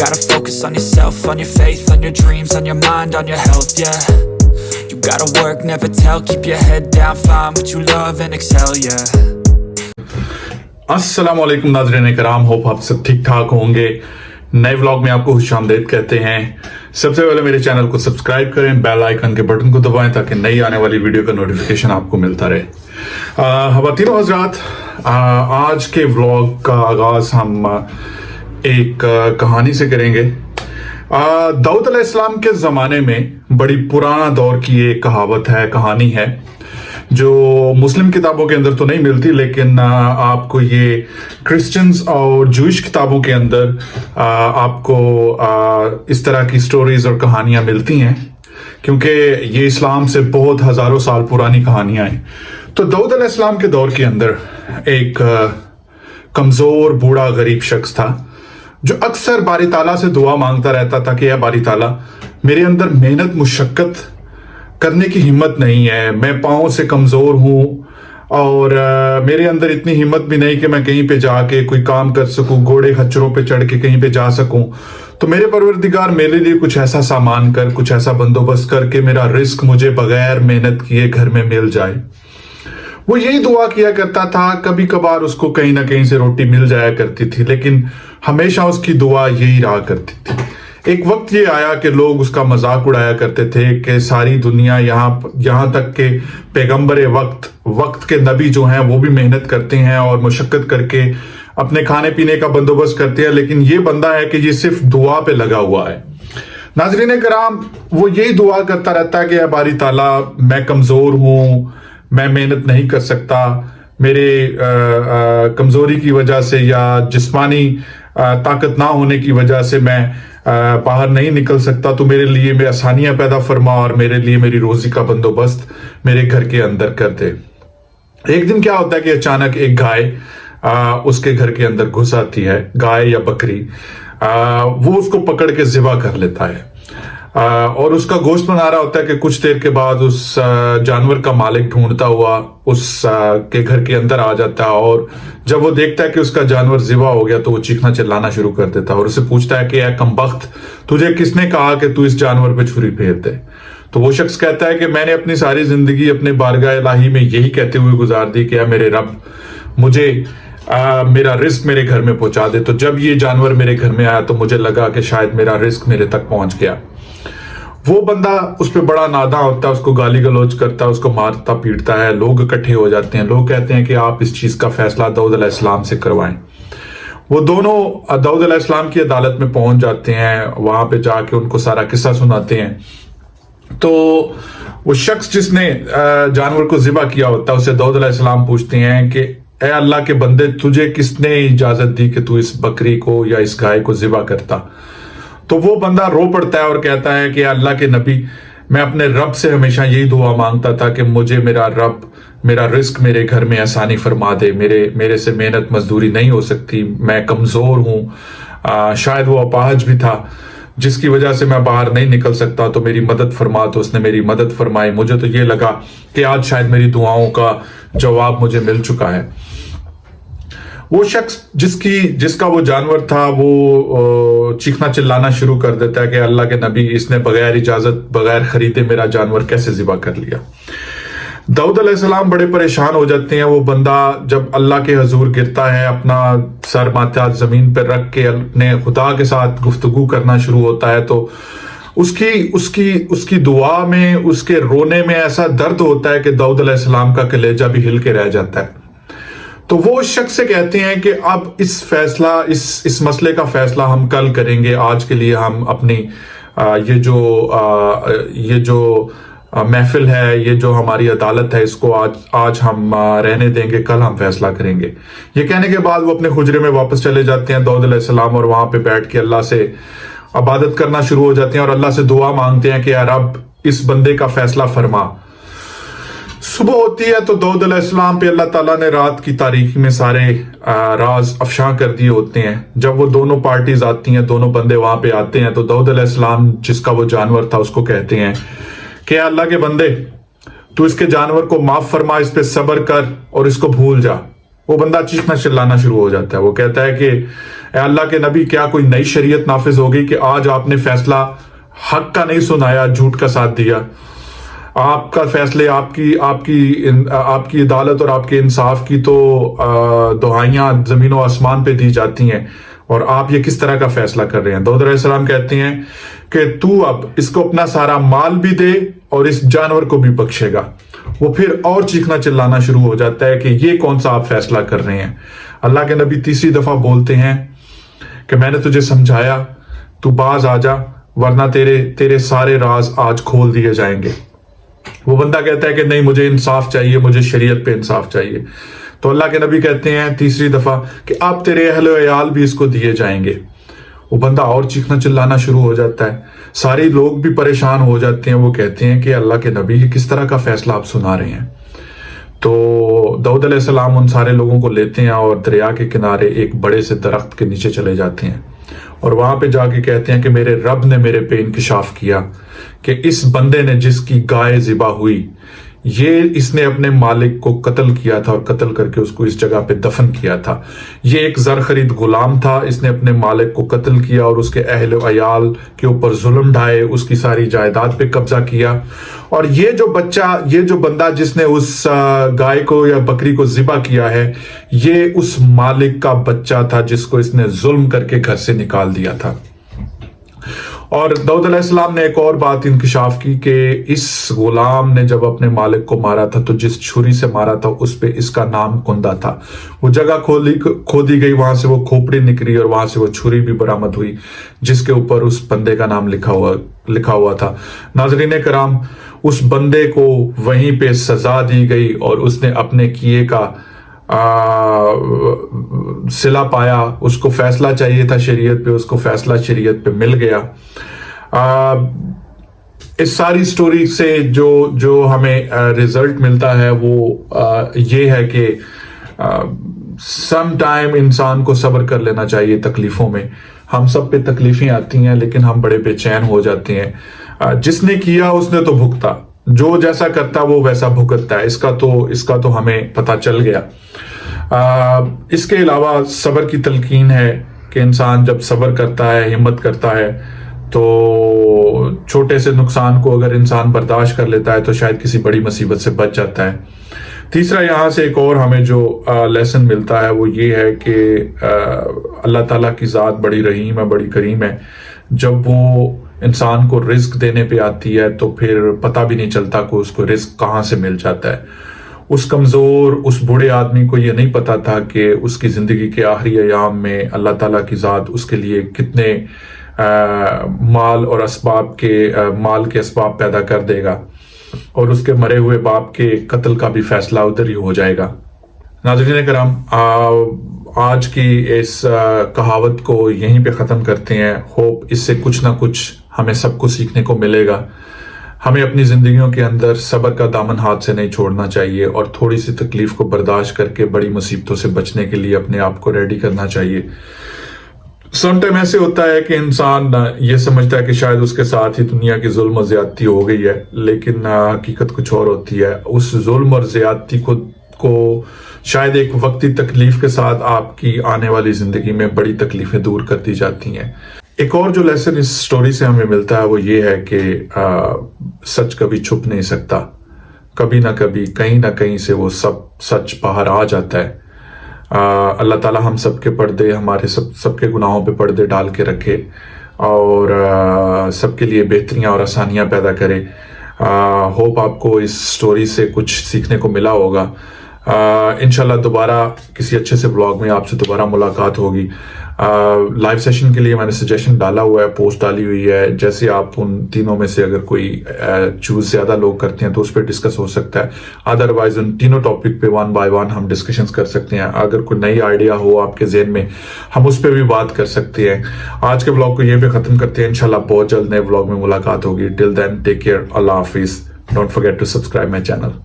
gotta focus on yourself, on your faith, on your dreams, on your mind, on your health, yeah. You gotta work, never tell, keep your head down, find what you love and excel, yeah. अस्सलाम वालेकुम नाज़रीन कराम, hope आप सब ठीक ठाक होंगे। नए व्लॉग में आपको खुशामदीद कहते हैं। सबसे पहले मेरे चैनल को सब्सक्राइब करें, बेल आइकन के बटन को दबाएं ताकि नई आने वाली वीडियो का नोटिफिकेशन आपको मिलता रहे। ख़वातीन हज़रात, आज के व्लॉग का आगाज़ हम एक कहानी से करेंगे। दाऊद अलैहिस्सलाम के ज़माने में बड़ी पुराना दौर की एक कहावत है, कहानी है, जो मुस्लिम किताबों के अंदर तो नहीं मिलती, लेकिन आपको ये क्रिश्चियंस और जूइश किताबों के अंदर आपको इस तरह की स्टोरीज और कहानियां मिलती हैं, क्योंकि ये इस्लाम से बहुत हज़ारों साल पुरानी कहानियां हैं। तो दाऊद अलैहिस्सलाम के दौर के अंदर एक कमज़ोर बूढ़ा गरीब शख्स था जो अक्सर बारी ताला से दुआ मांगता रहता था कि या बारी ताला, मेरे अंदर मेहनत मुशक्क़त करने की हिम्मत नहीं है, मैं पाँव से कमज़ोर हूँ और मेरे अंदर इतनी हिम्मत भी नहीं कि मैं कहीं पे जाके कोई काम कर सकूँ, घोड़े खच्चरों पे चढ़ के कहीं पे जा सकूँ। तो मेरे परवरदिगार मेरे लिए कुछ ऐसा सामान कर, कुछ ऐसा बंदोबस्त कर कि मेरा रिस्क मुझे बगैर मेहनत किए घर में मिल जाए। वो यही दुआ किया करता था। कभी कभार उसको कहीं ना कहीं से रोटी मिल जाया करती थी, लेकिन हमेशा उसकी दुआ यही रहा करती थी। एक वक्त ये आया कि लोग उसका मजाक उड़ाया करते थे कि सारी दुनिया यहाँ तक के पैगंबर वक्त के नबी जो हैं वो भी मेहनत करते हैं और मुशक्कत करके अपने खाने पीने का बंदोबस्त करते हैं, लेकिन ये बंदा है कि ये सिर्फ दुआ पे लगा हुआ है। नाज़रीन कराम, वो यही दुआ करता रहता है कि या बारी ताला, मैं कमज़ोर हूँ, मैं मेहनत नहीं कर सकता, मेरे कमज़ोरी की वजह से या जिस्मानी ताकत ना होने की वजह से मैं बाहर नहीं निकल सकता, तो मेरे लिए मैं आसानियां पैदा फरमा और मेरे लिए मेरी रोजी का बंदोबस्त मेरे घर के अंदर कर दे। एक दिन क्या होता है कि अचानक एक गाय उसके घर के अंदर घुस आती है, गाय या बकरी। वो उसको पकड़ के ज़िबा कर लेता है और उसका गोश्त बना रहा होता है कि कुछ देर के बाद उस जानवर का मालिक ढूंढता हुआ उस के घर के अंदर आ जाता है, और जब वो देखता है कि उसका जानवर ज़िबा हो गया तो वो चीखना चिल्लाना शुरू कर देता है और उससे पूछता है कि या कमबख्त, तुझे किसने कहा कि तू इस जानवर पे छुरी फेर दे? तो वो शख्स कहता है कि मैंने अपनी सारी जिंदगी अपने बारगाह इलाही में यही कहते हुए गुजार दी कि या मेरे रब, मुझे मेरा रिस्क मेरे घर में पहुंचा दे। तो जब ये जानवर मेरे घर में आया तो मुझे लगा कि शायद मेरा रिस्क मेरे तक पहुंच गया। वो बंदा उस पर बड़ा नादा होता है, उसको गाली गलौज करता है, उसको मारता पीटता है। लोग इकट्ठे हो जाते हैं, लोग कहते हैं कि आप इस चीज़ का फैसला दाऊद अलैहिस्सलाम से करवाएं। वो दोनों दाऊद अलैहिस्सलाम की अदालत में पहुंच जाते हैं, वहां पे जाके उनको सारा किस्सा सुनाते हैं। तो वो शख्स जिसने जानवर को ज़िबा किया होता है उससे दाऊद अलैहिस्सलाम पूछते हैं कि ए अल्लाह के बंदे, तुझे किसने इजाज़त दी कि तू इस बकरी को या इस गाय को ज़िबा करता? तो वो बंदा रो पड़ता है और कहता है कि अल्लाह के नबी, मैं अपने रब से हमेशा यही दुआ मांगता था कि मुझे मेरा रब मेरा रिस्क मेरे घर में आसानी फरमा दे। मेरे से मेहनत मजदूरी नहीं हो सकती, मैं कमज़ोर हूँ। शायद वो अपाहज भी था जिसकी वजह से मैं बाहर नहीं निकल सकता, तो मेरी मदद फरमा। तो उसने मेरी मदद फरमाई। मुझे तो ये लगा कि आज शायद मेरी दुआओं का जवाब मुझे मिल चुका है। वो शख्स जिसका वो जानवर था वो चीखना चिल्लाना शुरू कर देता है कि अल्लाह के नबी, इसने बगैर इजाजत बगैर खरीदे मेरा जानवर कैसे ज़िबा कर लिया? दाऊद अलैहिस्सलाम बड़े परेशान हो जाते हैं। वो बंदा जब अल्लाह के हजूर गिरता है, अपना सर माथा जमीन पर रख के अपने खुदा के साथ गुफ्तगू करना शुरू होता है, तो उसकी दुआ में, उसके रोने में ऐसा दर्द होता है कि दाऊद अलैहिस्सलाम का कलेजा भी हिल के रह जाता है। तो वो उस शख्स से कहते हैं कि अब इस मसले का फैसला हम कल करेंगे, आज के लिए हम अपनी ये जो महफिल है, ये जो हमारी अदालत है, इसको आज हम रहने देंगे, कल हम फैसला करेंगे। ये कहने के बाद वो अपने हुजरे में वापस चले जाते हैं दाऊद अलैहिस्सलाम, और वहां पे बैठ के अल्लाह से इबादत करना शुरू हो जाते हैं और अल्लाह से दुआ मांगते हैं कि या रब, इस बंदे का फैसला फरमा। सुबह होती है तो दाऊद अलैहिस्सलाम पे अल्लाह ताला ने रात की तारीकी में सारे राज अफशा कर दिए होते हैं। जब वो दोनों पार्टीज आती हैं, दोनों बंदे वहां पे आते हैं, तो दाऊद अलैहिस्सलाम जिसका वो जानवर था उसको कहते हैं कि अल्लाह के बंदे, तू इसके जानवर को माफ फरमा, इस पे सब्र कर और इसको भूल जा। वो बंदा चीखना चिल्लाना शुरू हो जाता है। वो कहता है कि اے اللہ کے نبی کیا کوئی نئی شریعت نافذ ہوگی کہ آج آپ نے فیصلہ حق کا نہیں سنایا، جھوٹ کا ساتھ دیا؟ آپ کا فیصلے، آپ کی عدالت اور آپ کے انصاف کی تو دعائیاں زمین و آسمان پہ دی جاتی ہیں، اور آپ یہ کس طرح کا فیصلہ کر رہے ہیں؟ داؤد علیہ السلام کہتے ہیں کہ تو اب اس کو اپنا سارا مال بھی دے اور اس جانور کو بھی بخشے گا۔ وہ پھر اور چیخنا چلانا شروع ہو جاتا ہے کہ یہ کون سا آپ فیصلہ کر رہے ہیں؟ اللہ کے نبی تیسری دفعہ بولتے ہیں کہ میں نے تجھے سمجھایا، تو باز آ جا ورنہ تیرے سارے راز آج کھول دیے جائیں گے۔ وہ بندہ کہتا ہے کہ نہیں، مجھے انصاف چاہیے، مجھے شریعت پہ انصاف چاہیے۔ تو اللہ کے نبی کہتے ہیں تیسری دفعہ کہ اب تیرے اہل و عیال بھی اس کو دیے جائیں گے۔ وہ بندہ اور چیخنا چلانا شروع ہو جاتا ہے، سارے لوگ بھی پریشان ہو جاتے ہیں۔ وہ کہتے ہیں کہ اللہ کے نبی یہ کس طرح کا فیصلہ آپ سنا رہے ہیں؟ تو داؤد علیہ السلام ان سارے لوگوں کو لیتے ہیں اور دریا کے کنارے ایک بڑے سے درخت کے نیچے چلے جاتے ہیں، اور وہاں پہ جا کے کہتے ہیں کہ میرے رب نے میرے پہ انکشاف کیا کہ اس بندے نے جس کی گائے ذبح ہوئی، اس نے اپنے مالک کو قتل کیا تھا اور قتل کر کے اس کو اس جگہ پہ دفن کیا تھا۔ یہ ایک زر خرید غلام تھا، اس نے اپنے مالک کو قتل کیا اور اس کے اہل و عیال کے اوپر ظلم ڈھائے، اس کی ساری جائیداد پہ قبضہ کیا۔ اور یہ جو بندہ جس نے اس گائے کو یا بکری کو ذبح کیا ہے، یہ اس مالک کا بچہ تھا جس کو اس نے ظلم کر کے گھر سے نکال دیا تھا۔ اور داؤد علیہ السلام نے ایک اور بات انکشاف کی کہ اس غلام نے جب اپنے مالک کو مارا تھا تو جس چھری سے مارا تھا اس پہ اس کا نام کندہ تھا۔ وہ جگہ کھودی گئی، وہاں سے وہ کھوپڑی نکلی اور وہاں سے وہ چھری بھی برآمد ہوئی جس کے اوپر اس بندے کا نام لکھا ہوا تھا۔ ناظرین کرام، اس بندے کو وہیں پہ سزا دی گئی اور اس نے اپنے کیے کا صلہ پایا۔ اس کو فیصلہ چاہیے تھا شریعت پہ، اس کو فیصلہ شریعت پہ مل گیا۔ اس ساری سٹوری سے جو ہمیں رزلٹ ملتا ہے وہ یہ ہے کہ سم ٹائم انسان کو صبر کر لینا چاہیے تکلیفوں میں۔ ہم سب پہ تکلیفیں آتی ہیں لیکن ہم بڑے بے چین ہو جاتے ہیں۔ جس نے کیا اس نے تو بھگتا، جو جیسا کرتا وہ ویسا بھگتتا ہے، اس کا تو ہمیں پتہ چل گیا۔ اس کے علاوہ صبر کی تلقین ہے کہ انسان جب صبر کرتا ہے، ہمت کرتا ہے، تو چھوٹے سے نقصان کو اگر انسان برداشت کر لیتا ہے تو شاید کسی بڑی مصیبت سے بچ جاتا ہے۔ تیسرا یہاں سے ایک اور ہمیں جو لیسن ملتا ہے وہ یہ ہے کہ اللہ تعالیٰ کی ذات بڑی رحیم ہے، بڑی کریم ہے۔ جب وہ انسان کو رزق دینے پہ آتی ہے تو پھر پتہ بھی نہیں چلتا کہ اس کو رزق کہاں سے مل جاتا ہے۔ اس کمزور، اس بوڑھے آدمی کو یہ نہیں پتا تھا کہ اس کی زندگی کے آخری ایام میں اللہ تعالیٰ کی ذات اس کے لیے کتنے مال کے اسباب پیدا کر دے گا، اور اس کے مرے ہوئے باپ کے قتل کا بھی فیصلہ ادھر ہی ہو جائے گا۔ ناظرین کرام، آج کی اس کہاوت کو یہیں پہ ختم کرتے ہیں۔ ہوپ اس سے کچھ نہ کچھ ہمیں سب کو سیکھنے کو ملے گا۔ ہمیں اپنی زندگیوں کے اندر صبر کا دامن ہاتھ سے نہیں چھوڑنا چاہیے، اور تھوڑی سی تکلیف کو برداشت کر کے بڑی مصیبتوں سے بچنے کے لیے اپنے آپ کو ریڈی کرنا چاہیے۔ سم ٹائم ایسے ہوتا ہے کہ انسان یہ سمجھتا ہے کہ شاید اس کے ساتھ ہی دنیا کی ظلم و زیادتی ہو گئی ہے، لیکن حقیقت کچھ اور ہوتی ہے۔ اس ظلم اور زیادتی کو شاید ایک وقتی تکلیف کے ساتھ آپ کی آنے والی زندگی میں بڑی تکلیفیں دور کر دی جاتی ہیں۔ ایک اور جو لیسن اس سٹوری سے ہمیں ملتا ہے وہ یہ ہے کہ سچ کبھی چھپ نہیں سکتا، کبھی نہ کبھی کہیں نہ کہیں سے وہ سچ باہر آ جاتا ہے۔ اللہ تعالیٰ ہم سب کے پردے، ہمارے سب کے گناہوں پہ پردے ڈال کے رکھے، اور سب کے لیے بہتریاں اور آسانیاں پیدا کرے۔ ہوپ آپ کو اس سٹوری سے کچھ سیکھنے کو ملا ہوگا۔ انشاءاللہ دوبارہ کسی اچھے سے بلاگ میں آپ سے دوبارہ ملاقات ہوگی۔ لائیو سیشن کے لیے میں نے سجیشن ڈالا ہوا ہے، پوسٹ ڈالی ہوئی ہے، جیسے آپ ان تینوں میں سے اگر کوئی چوز زیادہ لوگ کرتے ہیں تو اس پہ ڈسکس ہو سکتا ہے۔ ادروائز ان تینوں ٹاپک پہ 1 by 1 ہم ڈسکشنز کر سکتے ہیں۔ اگر کوئی نئی آئیڈیا ہو آپ کے ذہن میں ہم اس پہ بھی بات کر سکتے ہیں۔ آج کے بلاگ کو یہیں پہ ختم کرتے ہیں، انشاءاللہ بہت جلد نئے بلاگ میں ملاقات ہوگی۔ ٹل دین ٹیک کیئر، اللہ حافظ۔ Don't forget to subscribe my channel.